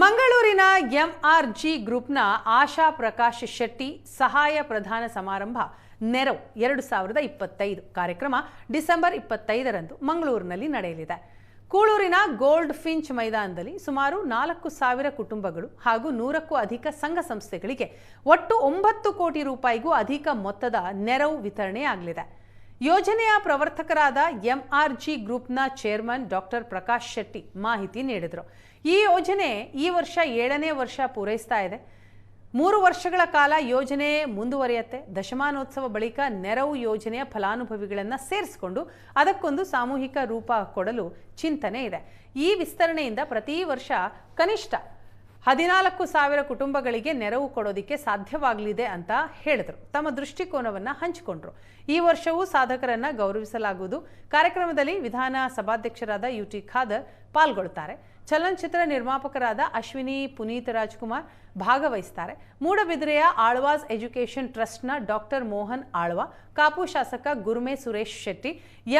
ಮಂಗಳೂರಿನ ಎಂಆರ್ಜಿ ಗ್ರೂಪ್ನ ಆಶಾ ಪ್ರಕಾಶ್ ಶೆಟ್ಟಿ ಸಹಾಯ ಪ್ರಧಾನ ಸಮಾರಂಭ ನೆರವು 2025 ಕಾರ್ಯಕ್ರಮ ಡಿಸೆಂಬರ್ 25ರಂದು ಮಂಗಳೂರಿನಲ್ಲಿ ನಡೆಯಲಿದೆ. ಕೂಳೂರಿನ ಗೋಲ್ಡ್ ಫಿಂಚ್ ಮೈದಾನದಲ್ಲಿ ಸುಮಾರು 4,000 ಕುಟುಂಬಗಳು ಹಾಗೂ 100ಕ್ಕೂ ಅಧಿಕ ಸಂಘ ಸಂಸ್ಥೆಗಳಿಗೆ ಒಟ್ಟು 9 ಕೋಟಿ ರೂಪಾಯಿಗೂ ಅಧಿಕ ಮೊತ್ತದ ನೆರವು ವಿತರಣೆಯಾಗಲಿದೆ. ಯೋಜನೆಯ ಪ್ರವರ್ತಕರಾದ ಎಂಆರ್ಜಿ ಗ್ರೂಪ್ನ ಚೇರ್ಮನ್ ಡಾಕ್ಟರ್ ಪ್ರಕಾಶ್ ಶೆಟ್ಟಿ ಮಾಹಿತಿ ನೀಡಿದರು. ಈ ಯೋಜನೆ ಈ ವರ್ಷ 7ನೇ ವರ್ಷ ಪೂರೈಸ್ತಾ ಇದೆ. 3 ವರ್ಷಗಳ ಕಾಲ ಯೋಜನೆ ಮುಂದುವರಿಯುತ್ತೆ. ದಶಮಾನೋತ್ಸವ ಬಳಿಕ ನೆರವು ಯೋಜನೆಯ ಫಲಾನುಭವಿಗಳನ್ನು ಸೇರಿಸಿಕೊಂಡು ಅದಕ್ಕೊಂದು ಸಾಮೂಹಿಕ ರೂಪ ಕೊಡಲು ಚಿಂತನೆ ಇದೆ. ಈ ವಿಸ್ತರಣೆಯಿಂದ ಪ್ರತಿ ವರ್ಷ ಕನಿಷ್ಠ 14,000 ಕುಟುಂಬಗಳಿಗೆ ನೆರವು ಕೊಡೋದಕ್ಕೆ ಸಾಧ್ಯವಾಗಲಿದೆ ಅಂತ ಹೇಳಿದರು. ತಮ್ಮ ದೃಷ್ಟಿಕೋನವನ್ನು ಹಂಚಿಕೊಂಡರು. ಈ ವರ್ಷವೂ ಸಾಧಕರನ್ನು ಗೌರವಿಸಲಾಗುವುದು. ಕಾರ್ಯಕ್ರಮದಲ್ಲಿ ವಿಧಾನ ಸಭಾಧ್ಯಕ್ಷರಾದ ಯುಟಿ ಖಾದರ್ ಪಾಲ್ಗೊಳ್ಳುತ್ತಾರೆ. ಚಲನಚಿತ್ರ ನಿರ್ಮಾಪಕರಾದ ಅಶ್ವಿನಿ ಪುನೀತ್ ರಾಜ್ಕುಮಾರ್ ಭಾಗವಹಿಸುತ್ತಾರೆ. ಮೂಡಬಿದಿರೆಯ ಆಳ್ವಾಸ್ ಎಜುಕೇಷನ್ ಟ್ರಸ್ಟ್ನ ಡಾಕ್ಟರ್ ಮೋಹನ್ ಆಳ್ವಾ, ಕಾಪು ಶಾಸಕ ಗುರ್ಮೆ ಸುರೇಶ್ ಶೆಟ್ಟಿ,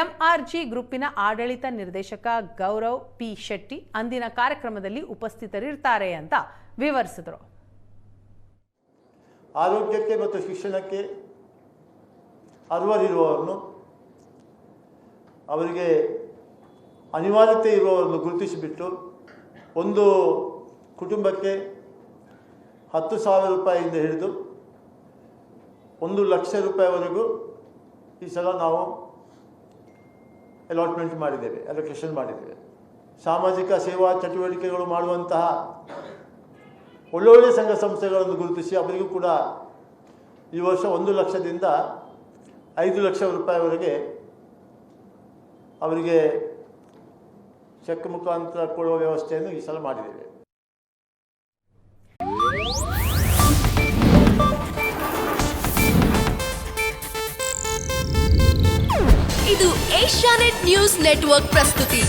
ಎಂಆರ್ಜಿ ಗ್ರೂಪಿನ ಆಡಳಿತ ನಿರ್ದೇಶಕ ಗೌರವ್ ಪಿ ಶೆಟ್ಟಿ ಅಂದಿನ ಕಾರ್ಯಕ್ರಮದಲ್ಲಿ ಉಪಸ್ಥಿತರಿರ್ತಾರೆ ಅಂತ ವಿವರಿಸಿದರು. ಆರೋಗ್ಯಕ್ಕೆ ಮತ್ತು ಶಿಕ್ಷಣಕ್ಕೆ ಅರ್ಹರಿರುವವರನ್ನು, ಅವರಿಗೆ ಅನಿವಾರ್ಯತೆ ಇರುವವರನ್ನು ಗುರುತಿಸಿಬಿಟ್ಟು ಒಂದು ಕುಟುಂಬಕ್ಕೆ 10,000 ರೂಪಾಯಿಯಿಂದ ಹಿಡಿದು 1 ಲಕ್ಷ ರೂಪಾಯಿವರೆಗೂ ಈ ಸಲ ನಾವು ಅಲಾಟ್ಮೆಂಟ್ ಮಾಡಿದ್ದೇವೆ, ಅಲೋಕೇಶನ್ ಮಾಡಿದ್ದೇವೆ. ಸಾಮಾಜಿಕ ಸೇವಾ ಚಟುವಟಿಕೆಗಳು ಮಾಡುವಂತಹ ಒಳ್ಳೊಳ್ಳೆ ಸಂಘ ಸಂಸ್ಥೆಗಳನ್ನು ಗುರುತಿಸಿ ಅವರಿಗೂ ಕೂಡ ಈ ವರ್ಷ 1 ಲಕ್ಷದಿಂದ 5 ಲಕ್ಷ ರೂಪಾಯಿವರೆಗೆ ಅವರಿಗೆ ಚೆಕ್ ಮುಖಾಂತರ ಕೊಡುವ ವ್ಯವಸ್ಥೆಯನ್ನು ಈ ಸಲ ಮಾಡಿದ್ದೇವೆ. ಇದು ಏಷ್ಯಾನೆಟ್ ನ್ಯೂಸ್ ನೆಟ್ವರ್ಕ್ ಪ್ರಸ್ತುತಿ.